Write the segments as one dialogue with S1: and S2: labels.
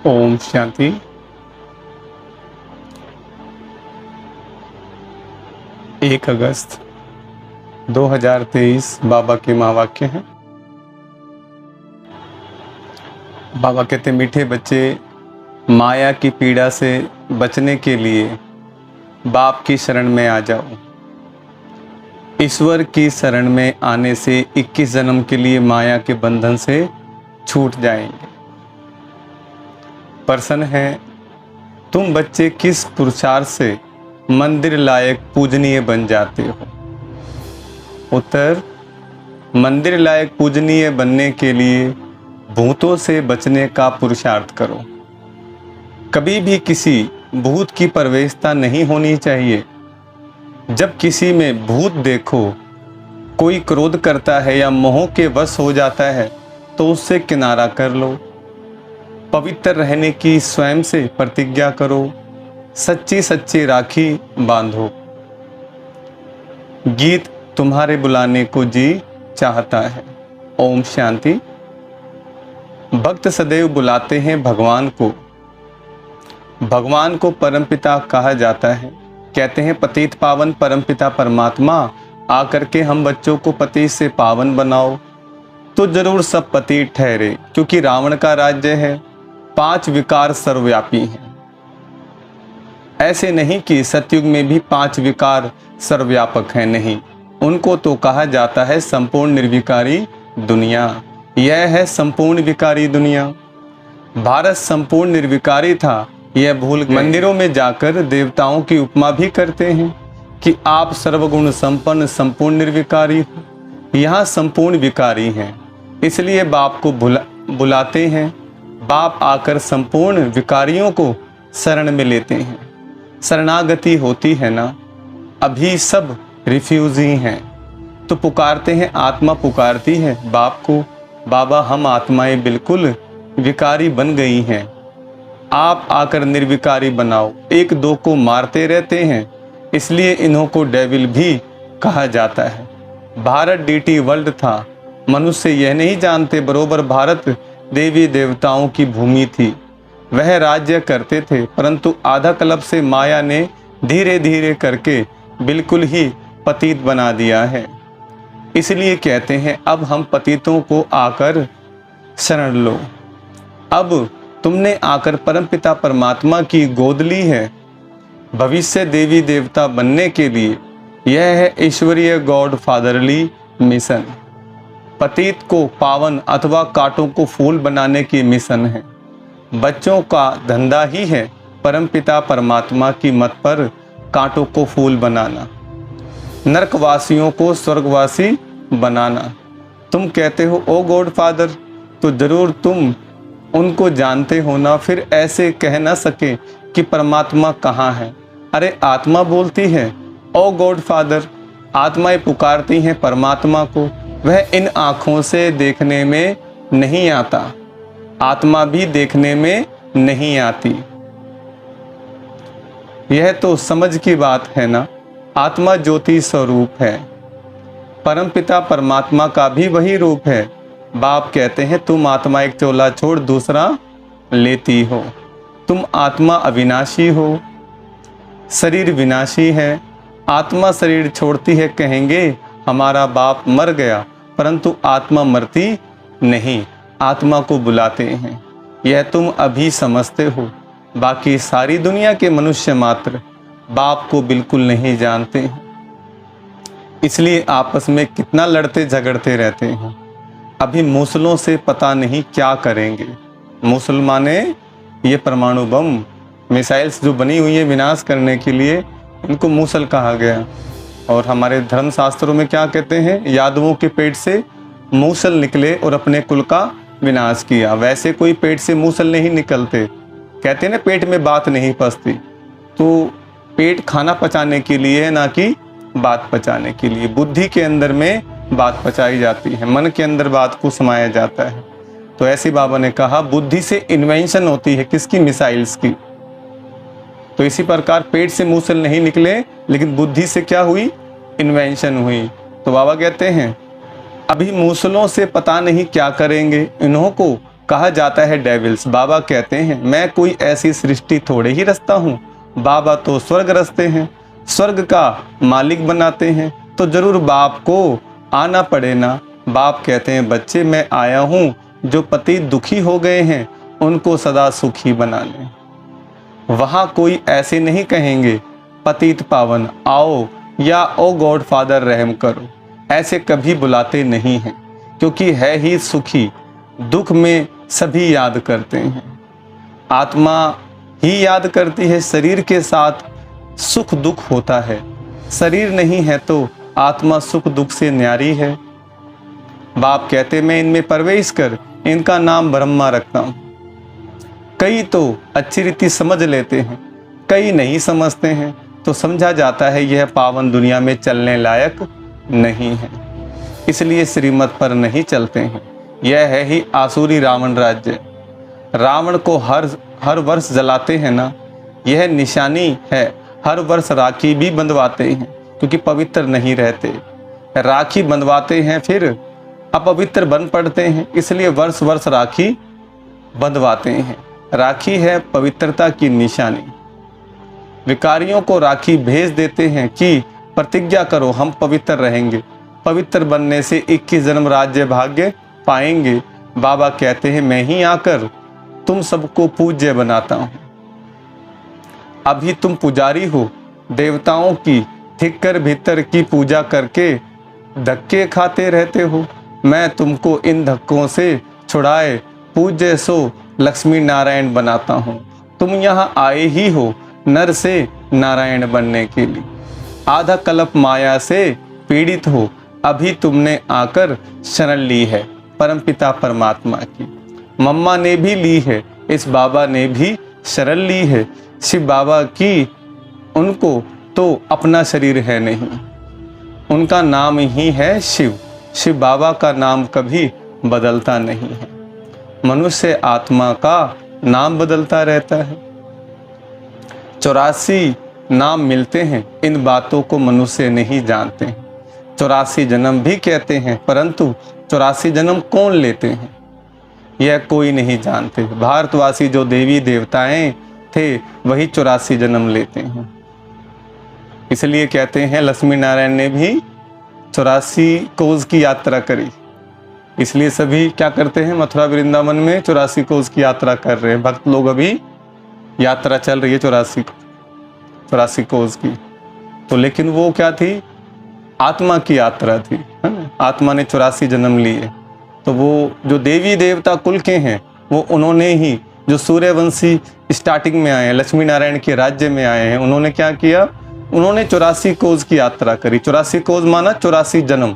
S1: ओम शांति। एक अगस्त 2023 बाबा के महावाक्य हैं। बाबा कहते मीठे बच्चे, माया की पीड़ा से बचने के लिए बाप की शरण में आ जाओ। ईश्वर की शरण में आने से 21 जन्म के लिए माया के बंधन से छूट जाएंगे। प्रश्न है, तुम बच्चे किस पुरुषार्थ से मंदिर लायक पूजनीय बन जाते हो? उत्तर, मंदिर लायक पूजनीय बनने के लिए भूतों से बचने का पुरुषार्थ करो। कभी भी किसी भूत की प्रवेशता नहीं होनी चाहिए। जब किसी में भूत देखो, कोई क्रोध करता है या मोह के वश हो जाता है तो उससे किनारा कर लो। पवित्र रहने की स्वयं से प्रतिज्ञा करो। सच्ची सच्ची राखी बांधो। गीत तुम्हारे बुलाने को जी चाहता है। ओम शांति। भक्त सदैव बुलाते हैं भगवान को। भगवान को परमपिता कहा जाता है। कहते हैं पतित पावन परमपिता परमात्मा, आकर के हम बच्चों को पति से पावन बनाओ। तो जरूर सब पति ठहरे, क्योंकि रावण का राज्य है। 5 विकार सर्वव्यापी हैं। ऐसे नहीं कि सतयुग में भी 5 विकार सर्वव्यापक हैं, नहीं। उनको तो कहा जाता है संपूर्ण निर्विकारी दुनिया। यह है संपूर्ण विकारी दुनिया। भारत संपूर्ण निर्विकारी था, यह भूल गए। मंदिरों में जाकर देवताओं की उपमा भी करते हैं कि आप सर्वगुण संपन्न संपूर्ण निर्विकारी हो। यहाँ संपूर्ण विकारी हैं, इसलिए बाप को बुलाते हैं। बाप आकर संपूर्ण विकारियों को शरण में लेते हैं। शरणागति होती है ना, अभी सब रिफ्यूजी हैं, तो पुकारते हैं, आत्मा पुकारती है बाप को, बाबा हम आत्माएं बिल्कुल विकारी बन गई हैं, आप आकर निर्विकारी बनाओ। 1-2 को मारते रहते हैं, इसलिए इन्हों को डेविल भी कहा जाता है। भारत डीटी वर्ल्ड था, मनुष्य यह नहीं जानते बरोबर भारत देवी देवताओं की भूमि थी। वह राज्य करते थे, परंतु आधा कल्प से माया ने धीरे धीरे करके बिल्कुल ही पतित बना दिया है। इसलिए कहते हैं अब हम पतितों को आकर शरण लो। अब तुमने आकर परमपिता परमात्मा की गोद ली है। भविष्य देवी देवता बनने के लिए यह है ईश्वरीय गॉड फादरली मिशन। पतित को पावन अथवा कांटों को फूल बनाने की मिशन है। बच्चों का धंधा ही है परमपिता परमात्मा की मत पर कांटों को फूल बनाना, नरकवासियों को स्वर्गवासी बनाना। तुम कहते हो ओ गॉड फादर, तो जरूर तुम उनको जानते हो ना, फिर ऐसे कह ना सके कि परमात्मा कहाँ है। अरे आत्मा बोलती है ओ गॉड फादर, आत्माएं पुकारती हैं परमात्मा को। वह इन आँखों से देखने में नहीं आता, आत्मा भी देखने में नहीं आती। यह तो समझ की बात है ना। आत्मा ज्योति स्वरूप है, परमपिता परमात्मा का भी वही रूप है। बाप कहते हैं तुम आत्मा एक चोला छोड़ दूसरा लेती हो। तुम आत्मा अविनाशी हो, शरीर विनाशी है। आत्मा शरीर छोड़ती है, कहेंगे हमारा बाप मर गया, परंतु आत्मा मरती नहीं, आत्मा को बुलाते हैं। यह तुम अभी समझते हो, बाकी सारी दुनिया के मनुष्य मात्र बाप को बिल्कुल नहीं जानते हैं। इसलिए आपस में कितना लड़ते झगड़ते रहते हैं। अभी मूसलों से पता नहीं क्या करेंगे। मुसलमाने ये परमाणु बम मिसाइल्स जो बनी हुई है विनाश करने के लिए, इनको मूसल कहा गया। और हमारे धर्मशास्त्रों में क्या कहते हैं, यादवों के पेट से मूसल निकले और अपने कुल का विनाश किया। वैसे कोई पेट से मूसल नहीं निकलते। कहते हैं ना पेट में बात नहीं पचती, तो पेट खाना पचाने के लिए है, ना कि बात पचाने के लिए। बुद्धि के अंदर में बात पचाई जाती है, मन के अंदर बात को समाया जाता है। तो ऐसे बाबा ने कहा बुद्धि से इन्वेंशन होती है, किसकी? मिसाइल्स की। तो इसी प्रकार पेट से मूसल नहीं निकले, लेकिन बुद्धि से क्या हुई? इन्वेंशन हुई। तो बाबा कहते हैं अभी मूसलों से पता नहीं क्या करेंगे, इन्हों को कहा जाता है डेविल्स। बाबा कहते हैं मैं कोई ऐसी सृष्टि थोड़े ही रचता हूँ, बाबा तो स्वर्ग रचते हैं, स्वर्ग का मालिक बनाते हैं, तो जरूर बाप को आना पड़े ना। बाप कहते हैं बच्चे मैं आया हूँ जो पति दुखी हो गए हैं उनको सदा सुखी बनाने। वहाँ कोई ऐसे नहीं कहेंगे पतित पावन आओ या ओ गॉड फादर रहम करो, ऐसे कभी बुलाते नहीं हैं, क्योंकि है ही सुखी, दुख में सभी याद करते हैं। आत्मा ही याद करती है, शरीर के साथ सुख दुख होता है, शरीर नहीं है तो आत्मा सुख दुख से न्यारी है। बाप कहते मैं इनमें प्रवेश कर इनका नाम ब्रह्मा रखता हूँ। कई तो अच्छी रीति समझ लेते हैं, कई नहीं समझते हैं, तो समझा जाता है यह पावन दुनिया में चलने लायक नहीं है, इसलिए श्रीमत पर नहीं चलते हैं। यह है ही आसुरी रावण राज्य। रावण को हर वर्ष जलाते हैं ना, यह निशानी है। हर वर्ष राखी भी बंधवाते हैं क्योंकि पवित्र नहीं रहते, राखी बंधवाते हैं फिर अपवित्र बन पड़ते हैं, इसलिए वर्ष वर्ष राखी बंधवाते हैं। राखी है पवित्रता की निशानी। विकारियों को राखी भेज देते हैं कि प्रतिज्ञा करो हम पवित्र रहेंगे, पवित्र बनने से 21 जन्म राज्य भाग्य पाएंगे। बाबा कहते हैं मैं ही आकर तुम सबको पूज्य बनाता हूँ। अभी तुम पुजारी हो, देवताओं की ठीक कर भीतर की पूजा करके धक्के खाते रहते हो। मैं तुमको इन धक्कों से छुड़ाए पूज्य सो लक्ष्मी नारायण बनाता हूँ। तुम यहाँ आए ही हो नर से नारायण बनने के लिए। आधा कल्प माया से पीड़ित हो, अभी तुमने आकर शरण ली है परमपिता परमात्मा की। मम्मा ने भी ली है, इस बाबा ने भी शरण ली है। शिव बाबा की उनको तो अपना शरीर है नहीं, उनका नाम ही है शिव। शिव बाबा का नाम कभी बदलता नहीं है, मनुष्य आत्मा का नाम बदलता रहता है। 84 नाम मिलते हैं, इन बातों को मनुष्य नहीं जानते। 84 जन्म भी कहते हैं, परंतु 84 जन्म कौन लेते हैं यह कोई नहीं जानते। भारतवासी जो देवी देवताएं थे वही 84 जन्म लेते हैं। इसलिए कहते हैं लक्ष्मी नारायण ने भी 84 कोस की यात्रा करी, इसलिए सभी क्या करते हैं मथुरा वृंदावन में 84 कोस की यात्रा कर रहे हैं। भक्त लोग अभी यात्रा चल रही है 84 कोस की। तो लेकिन वो क्या थी, आत्मा की यात्रा थी, है ना। आत्मा ने 84 जन्म लिए। तो वो जो देवी देवता कुल के हैं वो उन्होंने ही, जो सूर्यवंशी स्टार्टिंग में आए हैं, लक्ष्मी नारायण के राज्य में आए हैं, उन्होंने क्या किया, उन्होंने 84 कोस की यात्रा करी। 84 कोस माना 84 जन्म।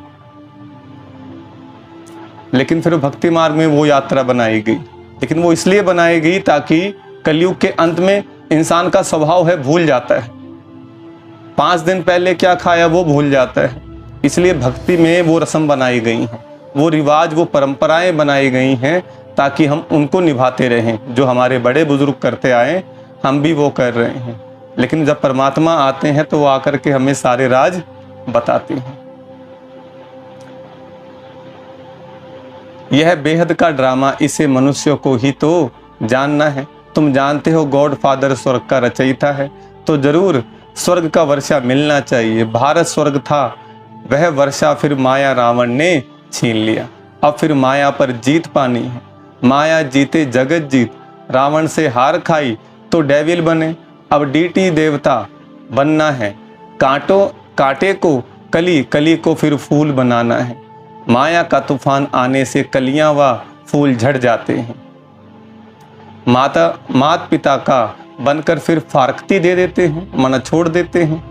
S1: लेकिन फिर भक्ति मार्ग में वो यात्रा बनाई गई, लेकिन वो इसलिए बनाई गई ताकि कलयुग के अंत में इंसान का स्वभाव है भूल जाता है, 5 दिन पहले क्या खाया वो भूल जाता है। इसलिए भक्ति में वो रस्म बनाई गई हैं, वो रिवाज, वो परंपराएं बनाई गई हैं ताकि हम उनको निभाते रहें। जो हमारे बड़े बुजुर्ग करते आए हम भी वो कर रहे हैं। लेकिन जब परमात्मा आते हैं तो वो आकर के हमें सारे राज बताते हैं। यह बेहद का ड्रामा, इसे मनुष्यों को ही तो जानना है। तुम जानते हो गॉड फादर स्वर्ग का रचयिता है, तो जरूर स्वर्ग का वर्षा मिलना चाहिए। भारत स्वर्ग था, वह वर्षा फिर माया रावण ने छीन लिया। अब फिर माया पर जीत पानी है, माया जीते जगत जीत। रावण से हार खाई तो डेविल बने, अब डीटी देवता बनना है। कांटे को कली, कली को फिर फूल बनाना है। माया का तूफान आने से कलियां व फूल झड़ जाते हैं। माता पिता का बनकर फिर फारकती दे देते हैं, मना छोड़ देते हैं।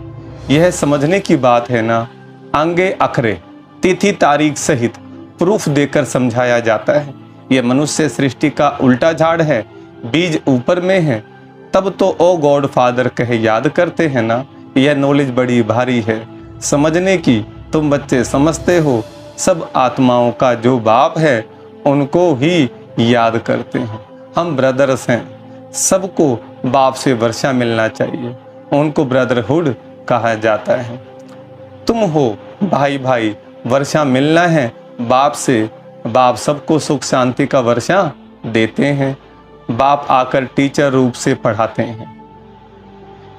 S1: यह समझने की बात है ना। अंगे अखरे तिथि तारीख सहित प्रूफ देकर समझाया जाता है। यह मनुष्य सृष्टि का उल्टा झाड़ है, बीज ऊपर में है, तब तो ओ गॉड फादर कहे याद करते हैं ना। यह नॉलेज बड़ी भारी है समझने की, तुम बच्चे समझते हो। सब आत्माओं का जो बाप है उनको ही याद करते हैं। हम ब्रदर्स हैं, सबको बाप से वर्षा मिलना चाहिए, उनको ब्रदरहुड कहा जाता है। तुम हो भाई भाई, वर्षा मिलना है बाप से, बाप सबको सुख शांति का वर्षा देते हैं, बाप आकर टीचर रूप से पढ़ाते हैं,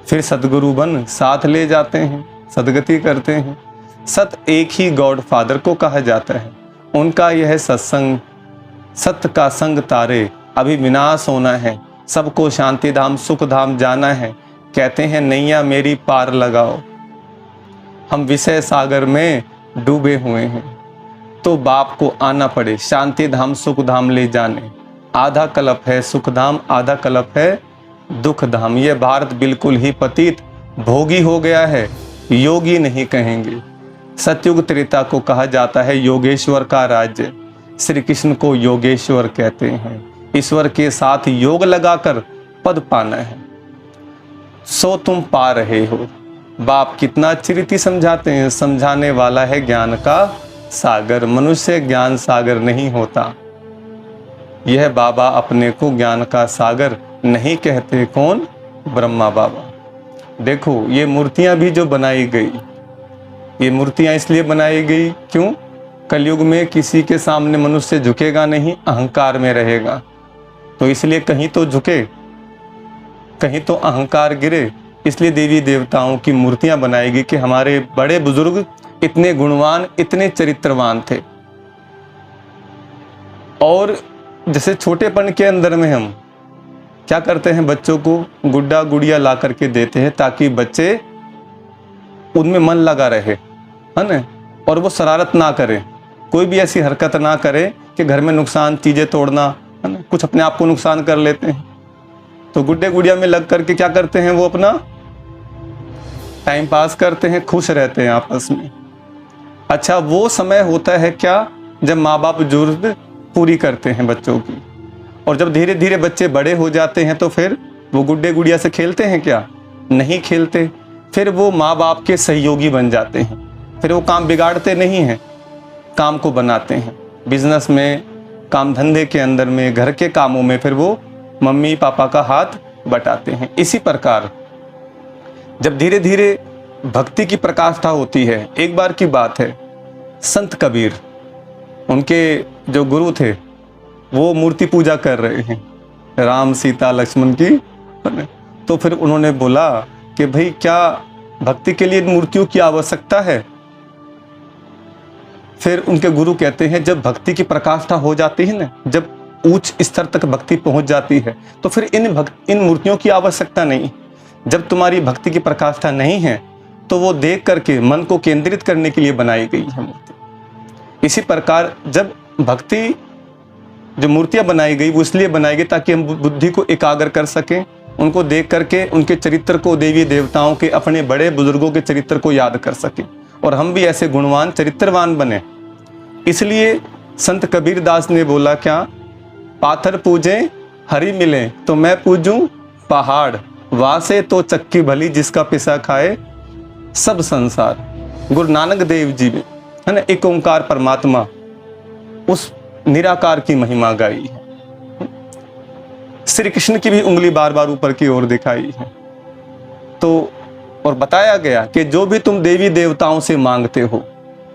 S1: फिर सदगुरु बन साथ ले जाते हैं, सदगति करते हैं। सत एक ही गॉड फादर को कहा जाता है, उनका यह सत्संग, सत्य का संग तारे, अभी विनाश होना है, सबको शांति धाम सुख धाम जाना है, कहते हैं नैया मेरी पार लगाओ। हम विषय सागर में डूबे हुए हैं, तो बाप को आना पड़े शांति धाम सुख धाम ले जाने। आधा कल्प है सुख धाम, आधा कल्प है दुख धाम। यह भारत बिल्कुल ही पतित भोगी हो गया है, योगी नहीं कहेंगे। सतयुग त्रेता को कहा जाता है योगेश्वर का राज्य, श्री कृष्ण को योगेश्वर कहते हैं। ईश्वर के साथ योग लगाकर पद पाना है, सो तुम पा रहे हो। बाप कितना अच्छी रीति समझाते हैं, समझाने वाला है ज्ञान का सागर, मनुष्य ज्ञान सागर नहीं होता। यह बाबा अपने को ज्ञान का सागर नहीं कहते, कौन? ब्रह्मा बाबा। देखो ये मूर्तियां भी जो बनाई गई, ये मूर्तियां इसलिए बनाई गई क्यों? कलयुग में किसी के सामने मनुष्य झुकेगा नहीं, अहंकार में रहेगा, तो इसलिए कहीं तो झुके, कहीं तो अहंकार गिरे। इसलिए देवी देवताओं की मूर्तियां बनाई गई कि हमारे बड़े बुजुर्ग इतने गुणवान, इतने चरित्रवान थे। और जैसे छोटेपन के अंदर में हम क्या करते हैं, बच्चों को गुड्डा गुड़िया ला करके देते हैं ताकि बच्चे उनमें मन लगा रहे, है ना, और वो शरारत ना करे, कोई भी ऐसी हरकत ना करे कि घर में नुकसान, चीजें तोड़ना, है ना, कुछ अपने आप को नुकसान कर लेते हैं। तो गुड्डे गुड़िया में लग करके क्या करते हैं, वो अपना टाइम पास करते हैं, खुश रहते हैं आपस में। अच्छा, वो समय होता है क्या जब माँ बाप जरूरत पूरी करते हैं बच्चों की, और जब धीरे धीरे बच्चे बड़े हो जाते हैं तो फिर वो गुड्डे गुड़िया से खेलते हैं क्या? नहीं खेलते। फिर वो माँ बाप के सहयोगी बन जाते हैं, फिर वो काम बिगाड़ते नहीं हैं, काम को बनाते हैं। बिजनेस में, काम धंधे के अंदर में, घर के कामों में फिर वो मम्मी पापा का हाथ बटाते हैं। इसी प्रकार जब धीरे धीरे भक्ति की प्रकाष्ठा होती है, एक बार की बात है, संत कबीर, उनके जो गुरु थे, वो मूर्ति पूजा कर रहे हैं राम सीता लक्ष्मण की। तो फिर उन्होंने बोला कि भाई क्या भक्ति के लिए मूर्तियों की आवश्यकता है? फिर उनके गुरु कहते हैं जब भक्ति की प्रकाष्ठा हो जाती है ना, जब उच्च स्तर तक भक्ति पहुंच जाती है, तो फिर इन मूर्तियों की आवश्यकता नहीं। जब तुम्हारी भक्ति की प्रकाष्ठा नहीं है तो वो देख करके मन को केंद्रित करने के लिए बनाई गई है मूर्ति। इसी प्रकार जब भक्ति, जो मूर्तियां बनाई गई वो इसलिए बनाई गई ताकि हम बुद्धि को एकाग्र कर सकें, उनको देख करके उनके चरित्र को, देवी देवताओं के, अपने बड़े बुजुर्गों के चरित्र को याद कर सकें, और हम भी ऐसे गुणवान चरित्रवान बने। इसलिए संत कबीर दास ने बोला क्या, पाथर पूजे हरि मिले तो मैं पूजूं पहाड़, वासे तो चक्की भली जिसका पिसा खाए सब संसार। गुरु नानक देव जी में, है ना, एक ओंकार परमात्मा, उस निराकार की महिमा गाई है। श्री कृष्ण की भी उंगली बार बार ऊपर की ओर दिखाई है। तो और बताया गया कि जो भी तुम देवी देवताओं से मांगते हो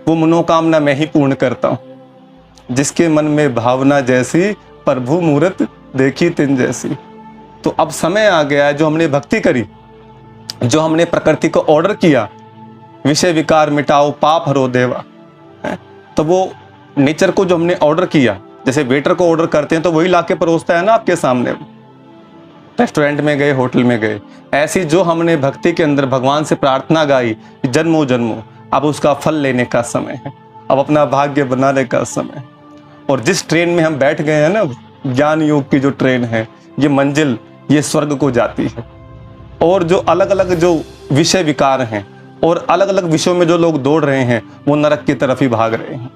S1: वो मनोकामना मैं ही पूर्ण करता हूं। जिसके मन में भावना जैसी, प्रभु मूरत देखी तिन जैसी। तो अब समय आ गया है, जो हमने भक्ति करी, जो हमने प्रकृति को ऑर्डर किया, विषय विकार मिटाओ पाप हरो देवा, तो वो नेचर को जो हमने ऑर्डर किया, जैसे वेटर को ऑर्डर करते हैं तो वही लाके परोसता है ना आपके सामने, रेस्टोरेंट में गए, होटल में गए, ऐसी जो हमने भक्ति के अंदर भगवान से प्रार्थना गाई जन्मों जन्मों, अब उसका फल लेने का समय है, अब अपना भाग्य बनाने का समय है। और जिस ट्रेन में हम बैठ गए हैं ना, ज्ञान योग की जो ट्रेन है, ये मंजिल, ये स्वर्ग को जाती है। और जो अलग अलग जो विषय विकार हैं और अलग अलग विषयों में जो लोग दौड़ रहे हैं, वो नरक की तरफ ही भाग रहे हैं,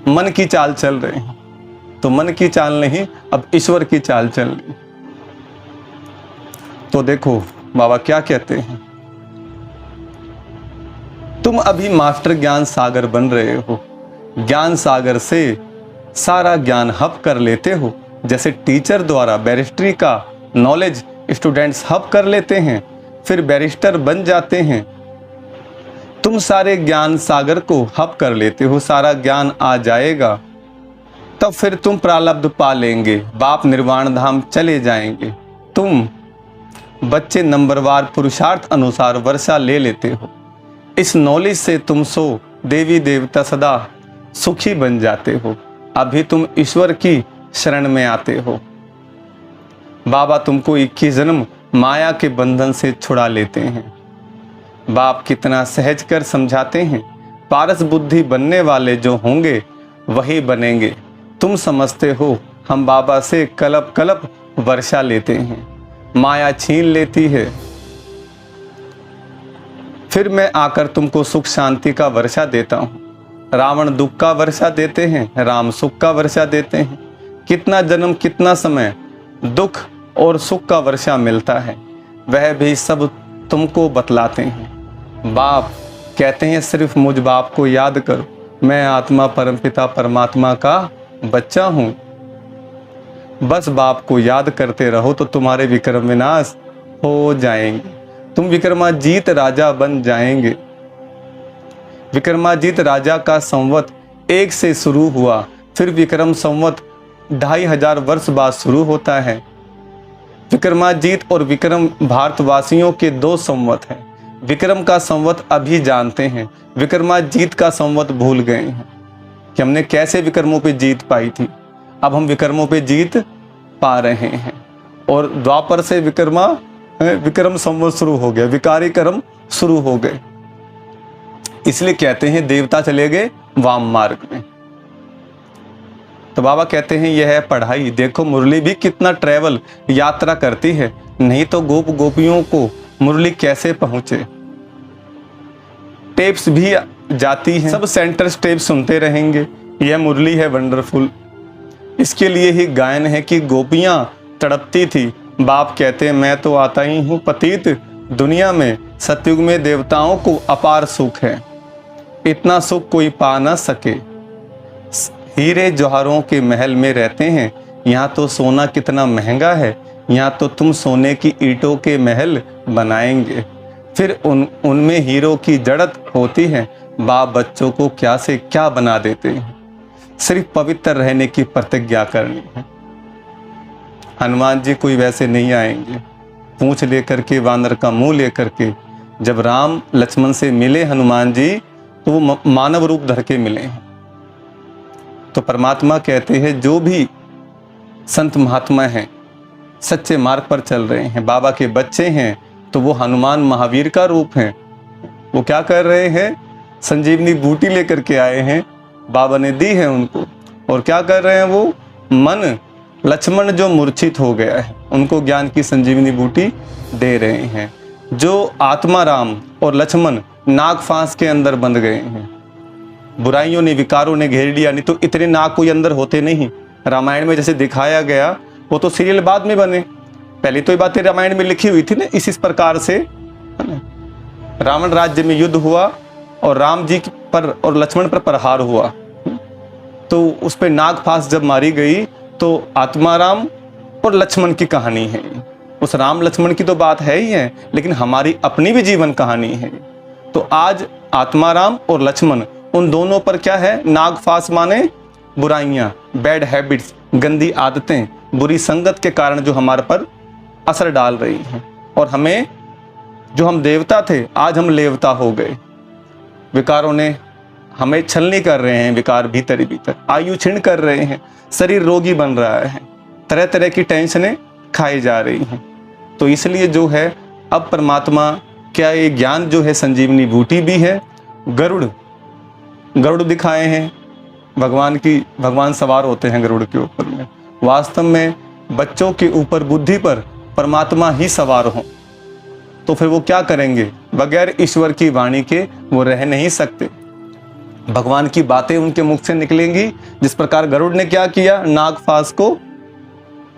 S1: मन की चाल चल रहे हैं। तो मन की चाल नहीं, अब ईश्वर की चाल चल रही। तो देखो बाबा क्या कहते हैं, तुम अभी मास्टर ज्ञान सागर बन रहे हो, ज्ञान सागर से सारा ज्ञान हब कर लेते हो। जैसे टीचर द्वारा बैरिस्ट्री का नॉलेज स्टूडेंट्स हब कर लेते हैं, फिर बैरिस्टर बन जाते हैं। तुम सारे ज्ञान सागर को हब कर लेते हो, सारा ज्ञान आ जाएगा। तब फिर तुम प्रारब्ध पा लेंगे, बाप निर्वाण धाम चले जाएंगे। तुम बच्चे नंबरवार पुरुषार्थ अनुसार वर्षा ले लेते हो। इस नॉलेज से तुम सो देवी देवता सदा सुखी बन जाते हो। अभी तुम ईश्वर की शरण में आते हो। बाबा तुमको 21 जन्म माया के बंधन से छुड़ा लेते हैं। बाप कितना सहज कर समझाते हैं। पारस बुद्धि बनने वाले जो होंगे वही बनेंगे। तुम समझते हो हम बाबा से कलप कलप वर्षा लेते हैं, माया छीन लेती है। फिर मैं आकर तुमको सुख शांति का वर्षा देता हूँ। रावण दुख का वर्षा देते हैं, राम सुख का वर्षा देते हैं। कितना जन्म कितना समय दुख और सुख का वर्षा मिलता है, वह भी सब तुमको बतलाते हैं। बाप कहते हैं सिर्फ मुझ बाप को याद करो, मैं आत्मा परमपिता परमात्मा का बच्चा हूँ। बस बाप को याद करते रहो तो तुम्हारे विक्रम विनाश हो जाएंगे। तुम विक्रमाजीत राजा बन जाएंगे। विक्रमाजीत राजा का संवत 1 से शुरू हुआ, फिर विक्रम संवत 2500 वर्ष बाद शुरू होता है। विक्रमाजीत और विक्रम भारतवासियों के 2 संवत हैं। विक्रम का संवत अभी जानते हैं, विक्रमाजीत का संवत भूल गए हैं कि हमने कैसे विक्रमों पे जीत पाई थी। अब हम विक्रमों पे जीत पा रहे हैं और द्वापर से विक्रम संवत शुरू हो गया, विकारी कर्म शुरू हो गए। इसलिए कहते हैं देवता चले गए वाम मार्ग में। तो बाबा कहते हैं यह है पढ़ाई। देखो मुरली भी कितना ट्रैवल यात्रा करती है, नहीं तो गोप गोपियों को मुरली कैसे पहुंचे। टेप्स भी जाती हैं, सब सेंटर टेप सुनते रहेंगे। यह मुरली है वंडरफुल। इसके लिए ही गायन है कि गोपियां तड़पती थी। बाप कहते हैं मैं तो आता ही हूँ पतित दुनिया में। सतयुग में देवताओं को अपार सुख है, इतना सुख कोई पा ना सके। हीरे जौहरों के महल में रहते हैं, यहाँ तो सोना कितना महंगा है। यहाँ तो तुम सोने की ईंटों के महल बनाएंगे, फिर उनमें हीरो की जड़त होती है। बाप बच्चों को क्या से क्या बना देते हैं। सिर्फ पवित्र रहने की प्रतिज्ञा करनी है। हनुमान जी कोई वैसे नहीं आएंगे, पूंछ लेकर के वानर का मुंह लेकर के। जब राम लक्ष्मण से मिले हनुमान जी तो वो मानव रूप धर के मिले हैं। तो परमात्मा कहते हैं जो भी संत महात्मा हैं, सच्चे मार्ग पर चल रहे हैं, बाबा के बच्चे हैं, तो वो हनुमान महावीर का रूप हैं। वो क्या कर रहे हैं, संजीवनी बूटी लेकर के आए हैं, बाबा ने दी है उनको। और क्या कर रहे हैं वो, मन लक्ष्मण जो मूर्छित हो गया है उनको ज्ञान की संजीवनी बूटी दे रहे हैं। जो आत्मा राम और लक्ष्मण नागफांस के अंदर बंध गए हैं, बुराइयों ने विकारों ने घेर लिया। नहीं तो इतने नाग कोई अंदर होते नहीं। रामायण में जैसे दिखाया गया वो तो सीरियल बाद में बने, पहले तो ये बातें रामायण में लिखी हुई थी ना। इस प्रकार से रावण राज्य में युद्ध हुआ और राम जी पर और लक्ष्मण पर प्रहार हुआ, तो उस पर नागफांस जब मारी गई तो आत्माराम और लक्ष्मण की कहानी है। उस राम लक्ष्मण की तो बात है ही है, लेकिन हमारी अपनी भी जीवन कहानी है। तो आज आत्माराम और लक्ष्मण उन दोनों पर क्या है, नागफांस माने बुराइयां, बैड हैबिट्स, गंदी आदतें, बुरी संगत के कारण जो हमारे पर असर डाल रही हैं। और हमें जो हम देवता थे आज हम लेवता हो गए। विकारों ने हमें छलनी कर रहे हैं, विकार भीतर ही भीतर आयु क्षीण कर रहे हैं, शरीर रोगी बन रहा है, तरह तरह की टेंशनें खाई जा रही हैं। तो इसलिए जो है अब परमात्मा क्या ये ज्ञान जो है संजीवनी बूटी भी है। गरुड़ दिखाए हैं, भगवान सवार होते हैं गरुड़ के ऊपर में। वास्तव में बच्चों के ऊपर बुद्धि पर परमात्मा ही सवार हो, तो फिर वो क्या करेंगे, बगैर ईश्वर की वाणी के वो रह नहीं सकते। भगवान की बातें उनके मुख से निकलेंगी। जिस प्रकार गरुड़ ने क्या किया, नागफांस को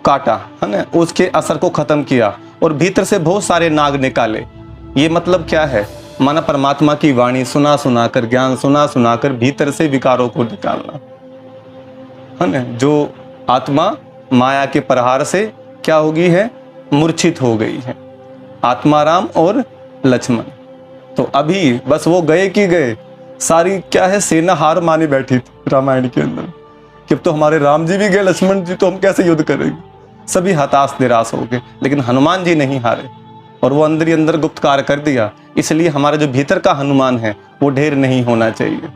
S1: काटा, है ना, उसके असर को खत्म किया और भीतर से बहुत सारे नाग निकाले। ये मतलब क्या है, माना परमात्मा की वाणी सुना सुना कर, ज्ञान सुना सुना कर भीतर से विकारों को निकालना, है ना। जो आत्मा माया के प्रहार से क्या हो गई है, मूर्छित हो गई है, आत्माराम और लक्ष्मण। तो अभी बस वो गए कि गए, सारी क्या है सेना हार माने बैठी थी रामायण के अंदर। कि अब तो हमारे राम जी भी गए, लक्ष्मण जी, तो हम कैसे युद्ध करेंगे। सभी हताश निराश हो गए, लेकिन हनुमान जी नहीं हारे और वो अंदर ही अंदर गुप्त कार्य कर दिया। इसलिए हमारा जो भीतर का हनुमान है वो ढेर नहीं होना चाहिए।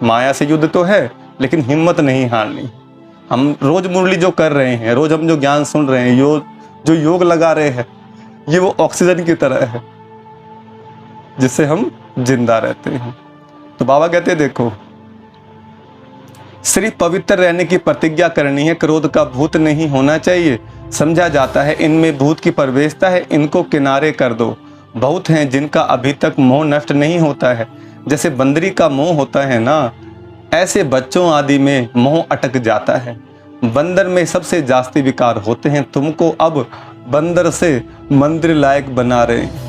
S1: माया से युद्ध तो है, लेकिन हिम्मत नहीं हारनी। हम रोज मुरली जो कर रहे हैं, रोज हम जो ज्ञान सुन रहे हैं, जो योग लगा रहे हैं, ये वो ऑक्सीजन की तरह है जिससे हम जिंदा रहते हैं। तो बाबा कहते हैं देखो, सिर्फ पवित्र रहने की प्रतिज्ञा करनी है, क्रोध का भूत नहीं होना चाहिए। समझा जाता है इनमें भूत की प्रवेशता है, इनको किनारे कर दो। बहुत हैं जिनका अभी तक मोह नष्ट नहीं होता है। जैसे बंदरी का मोह होता है ना, ऐसे बच्चों आदि में मोह अटक जाता है। बंदर में सबसे जास्ती विकार होते हैं। तुमको अब बंदर से मंदिर लायक बना रहे हैं।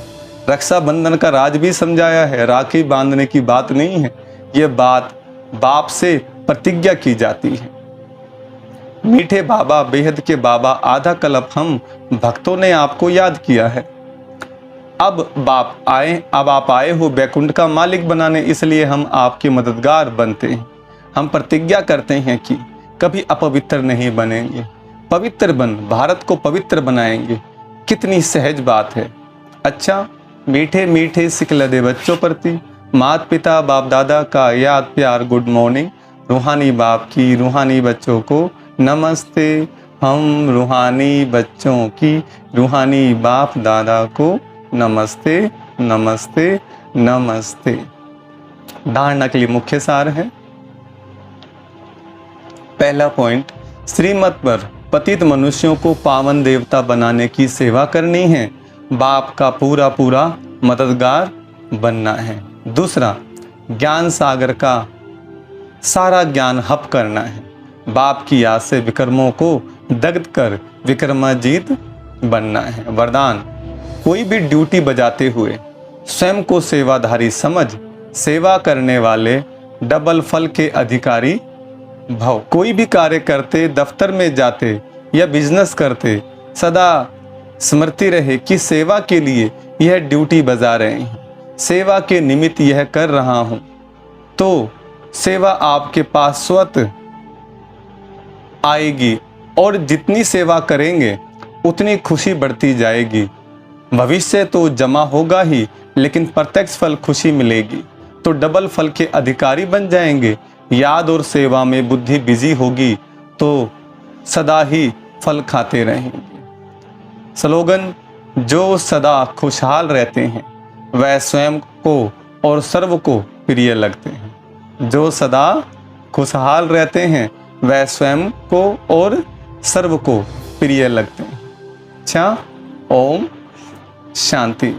S1: रक्षाबंधन का राज भी समझाया है, राखी बांधने की बात नहीं है, ये बात बाप से प्रतिज्ञा की जाती है। मीठे बाबा, बेहद के बाबा, आधा कल्प हम भक्तों ने आपको याद किया है। अब आप आए हो बैकुंठ का मालिक बनाने, इसलिए हम आपके मददगार बनते हैं। हम प्रतिज्ञा करते हैं कि कभी अपवित्र नहीं बनेंगे, पवित्र बन भारत को पवित्र बनाएंगे। कितनी सहज बात है। अच्छा, मीठे मीठे सिखला दे बच्चों प्रति, माता पिता बाप दादा का याद प्यार, गुड मॉर्निंग। रूहानी बाप की रूहानी बच्चों को नमस्ते। हम रूहानी बच्चों की रूहानी बाप दादा को नमस्ते नमस्ते नमस्ते। धारणा के लिए मुख्य सार है। पहला पॉइंट, श्रीमत पर पतित मनुष्यों को पावन देवता बनाने की सेवा करनी है, बाप का पूरा पूरा मददगार बनना है। दूसरा, ज्ञान सागर का सारा ज्ञान हप करना है, बाप की याद से विक्रमों को दग्ध कर विक्रमाजीत बनना है। वरदान, कोई भी ड्यूटी बजाते हुए स्वयं को सेवाधारी समझ सेवा करने वाले डबल फल के अधिकारी भव। कोई भी कार्य करते, दफ्तर में जाते या बिजनेस करते, सदा स्मृति रहे कि सेवा के लिए यह ड्यूटी बजा रहे हैं, सेवा के निमित्त यह कर रहा हूँ, तो सेवा आपके पास स्वतः आएगी और जितनी सेवा करेंगे उतनी खुशी बढ़ती जाएगी। भविष्य तो जमा होगा ही, लेकिन प्रत्यक्ष फल खुशी मिलेगी, तो डबल फल के अधिकारी बन जाएंगे। याद और सेवा में बुद्धि बिजी होगी तो सदा ही फल खाते रहेंगे। स्लोगन, जो सदा खुशहाल रहते हैं वह स्वयं को और सर्व को प्रिय लगते हैं। जो सदा खुशहाल रहते हैं वह स्वयं को और सर्व को प्रिय लगते हैं। अच्छा, ओम शांति।